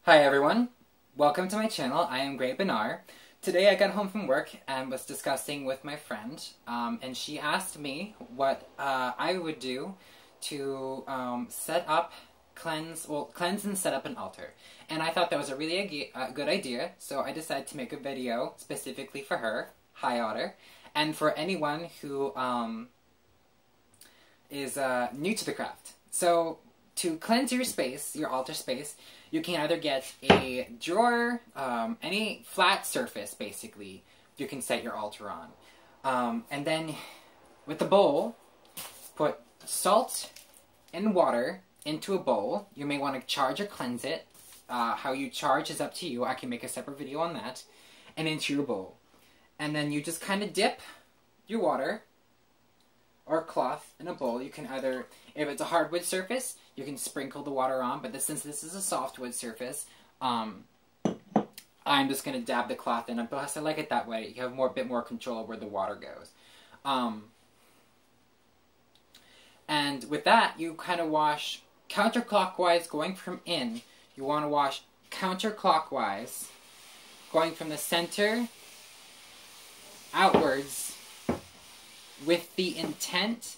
Hi everyone, welcome to my channel. I am Gray Benar. Today I got home from work and was discussing with my friend, and she asked me what I would do to cleanse and set up an altar. And I thought that was a really good idea, so I decided to make a video specifically for her, Hi Otter, and for anyone who is new to the craft. So, to cleanse your space, your altar space, you can either get a drawer, any flat surface, basically, you can set your altar on. And then, with the bowl, put salt and water into a bowl. You may want to charge or cleanse it. How you charge is up to you. I can make a separate video on that. And into your bowl. And then you just kind of dip your water or cloth in a bowl. You can either, if it's a hardwood surface, you can sprinkle the water on, but since this is a softwood surface, I'm just going to dab the cloth in. Plus, I like it that way. You have a bit more control of where the water goes. And with that, you kind of wash counterclockwise, going from in. You want to wash counterclockwise, going from the center outwards, with the intent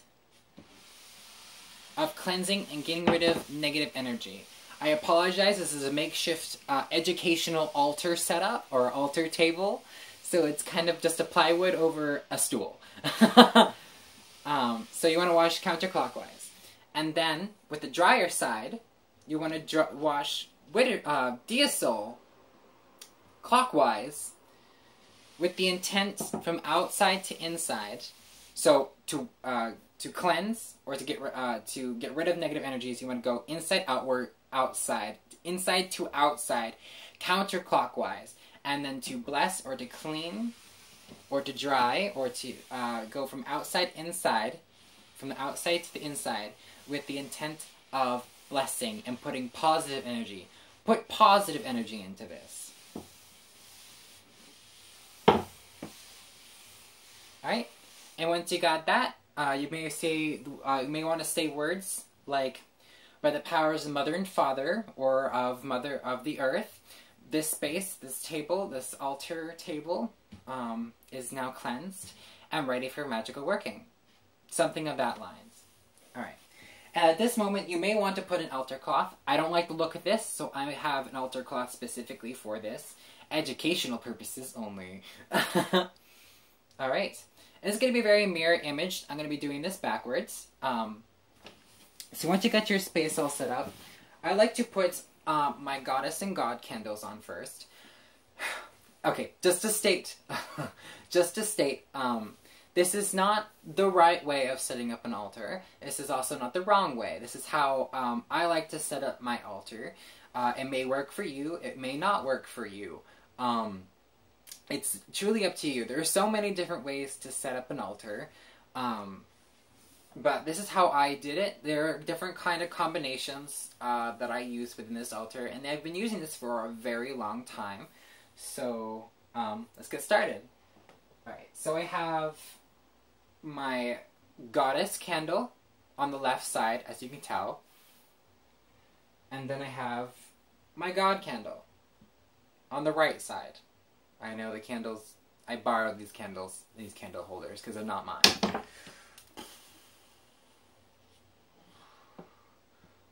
of cleansing and getting rid of negative energy. I apologize, this is a makeshift educational altar setup, or altar table, so it's kind of just a plywood over a stool. So you want to wash counterclockwise. And then, with the drier side, you want to wash Diasol clockwise, with the intent from outside to inside. So to cleanse or to get rid of negative energies, you want to go inside outward, outside, inside to outside, counterclockwise, and then to bless or to clean, or to dry, or to go from outside inside, from the outside to the inside, with the intent of blessing and putting positive energy. Put positive energy into this. Alright? And once you got that, you may want to say words like, by the powers of Mother and Father, or of Mother of the Earth, this space, this table, this altar table, is now cleansed and ready for magical working. Something of that lines. Alright. At this moment, you may want to put an altar cloth. I don't like the look of this, so I have an altar cloth specifically for this. Educational purposes only. Alright. And it's going to be a very mirror image. I'm going to be doing this backwards. So once you get your space all set up, I like to put my Goddess and God candles on first. Okay, just to state, this is not the right way of setting up an altar. This is also not the wrong way. This is how I like to set up my altar. It may work for you. It may not work for you. It's truly up to you. There are so many different ways to set up an altar. But this is how I did it. There are different kind of combinations that I use within this altar. And I've been using this for a very long time. So, let's get started. Alright, so I have my Goddess candle on the left side, as you can tell. And then I have my God candle on the right side. I know the candles, I borrowed these candle holders, because they're not mine.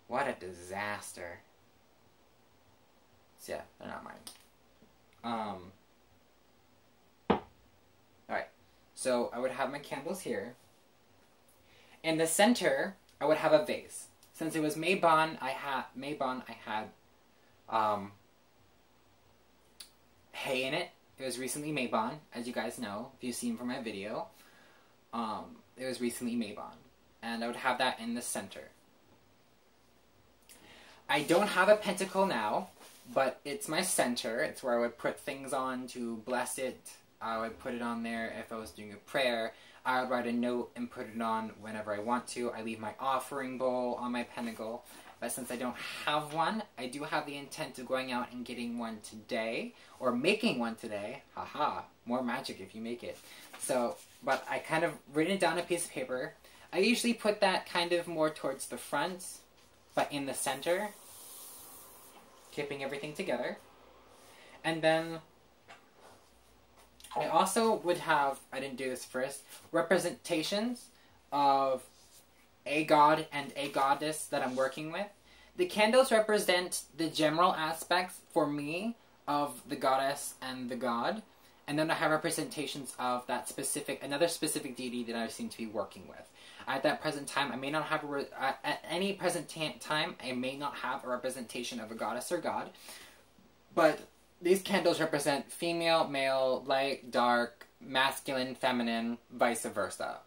What a disaster. So yeah, they're not mine. Alright, so I would have my candles here. In the center, I would have a vase. Since it was Mabon, I had hay in it. It was recently Mabon, as you guys know, if you've seen from my video. It was recently Mabon. And I would have that in the center. I don't have a pentacle now, but it's my center. It's where I would put things on to bless it. I would put it on there if I was doing a prayer. I would write a note and put it on whenever I want to. I leave my offering bowl on my pentacle. But since I don't have one, I do have the intent of going out and getting one today, or making one today. Haha, more magic if you make it. So, but I kind of written it down on a piece of paper. I usually put that kind of more towards the front, but in the center. keeping everything together. And then I also would have, I didn't do this first, representations of a god and a goddess that I'm working with. The candles represent the general aspects, for me, of the goddess and the god. And then I have representations of that another specific deity that I seem to be working with. At that present time, I may not have at any present time, I may not have a representation of a goddess or god. But these candles represent female, male, light, dark, masculine, feminine, vice versa.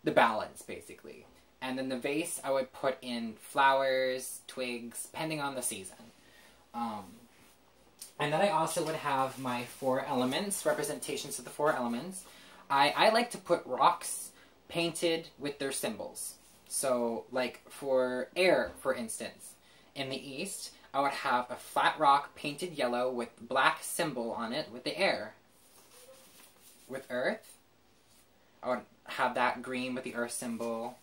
The balance, basically. And then the vase, I would put in flowers, twigs, depending on the season. And then I also would have my 4 elements, representations of the 4 elements. I like to put rocks painted with their symbols. So, like for air, for instance, in the east, I would have a flat rock painted yellow with black symbol on it with the air. With earth, I would have that green with the earth symbol.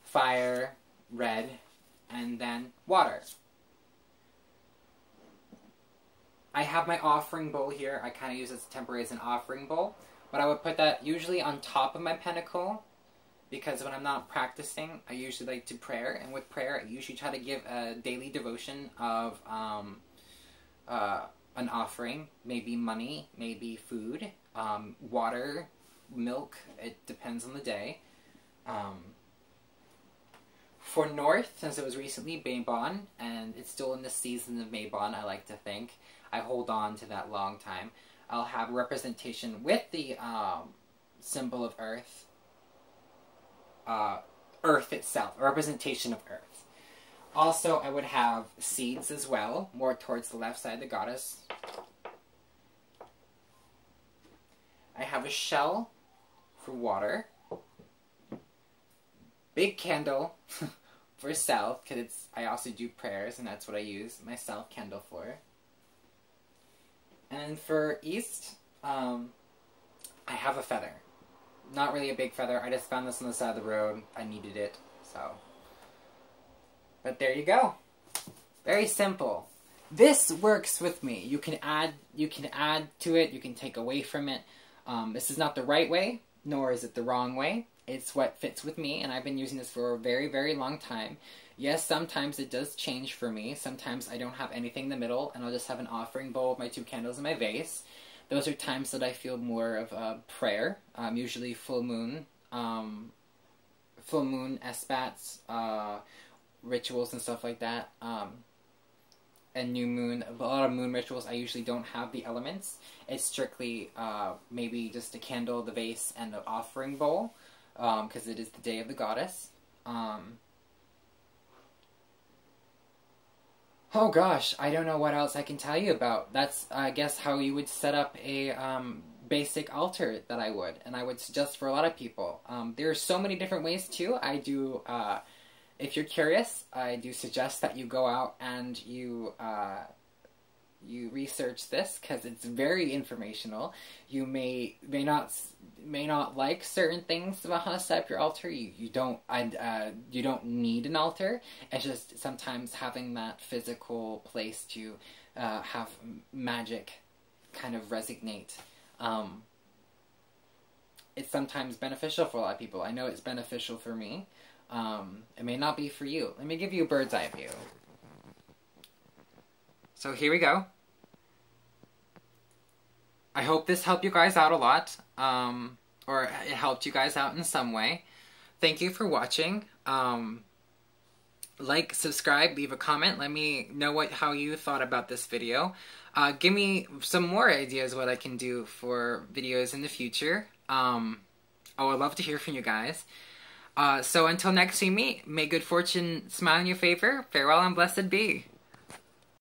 Fire, red, and then water. I have my offering bowl here. I kind of use it temporarily as an offering bowl. But I would put that usually on top of my pentacle, because when I'm not practicing, I usually like to prayer. And with prayer, I usually try to give a daily devotion of an offering. Maybe money, maybe food, water, milk. It depends on the day. For North, since it was recently Mabon, and it's still in the season of Mabon, I like to think, I hold on to that long time, I'll have a representation with the symbol of Earth, Earth itself, a representation of Earth. Also, I would have seeds as well, more towards the left side of the goddess. I have a shell for water. Big candle for self, because I also do prayers, and that's what I use my self candle for. And for east, I have a feather. Not really a big feather. I just found this on the side of the road. I needed it, so. But there you go. Very simple. This works with me. You can add to it. You can take away from it. This is not the right way, nor is it the wrong way. It's what fits with me, and I've been using this for a very, very long time. Yes, sometimes it does change for me. Sometimes I don't have anything in the middle, and I'll just have an offering bowl with my 2 candles in my vase. Those are times that I feel more of a prayer. Usually full moon espats, rituals and stuff like that. And new moon, a lot of moon rituals, I usually don't have the elements. It's strictly maybe just a candle, the vase, and the offering bowl. Because it is the day of the goddess. Oh gosh, I don't know what else I can tell you about. That's, I guess, how you would set up a basic altar that I would. And I would suggest for a lot of people. There are so many different ways too. I do, if you're curious, I do suggest that you go out and you research this, because it's very informational. You may not like certain things about how to set up your altar. You don't need an altar. It's just sometimes having that physical place to have magic kind of resonate. It's sometimes beneficial for a lot of people. I know it's beneficial for me. It may not be for you. Let me give you a bird's eye view. So here we go. I hope this helped you guys out a lot, or it helped you guys out in some way. Thank you for watching. Like, subscribe, leave a comment. Let me know how you thought about this video. Give me some more ideas what I can do for videos in the future. I would love to hear from you guys. So until next we meet, may good fortune smile in your favor. Farewell and blessed be.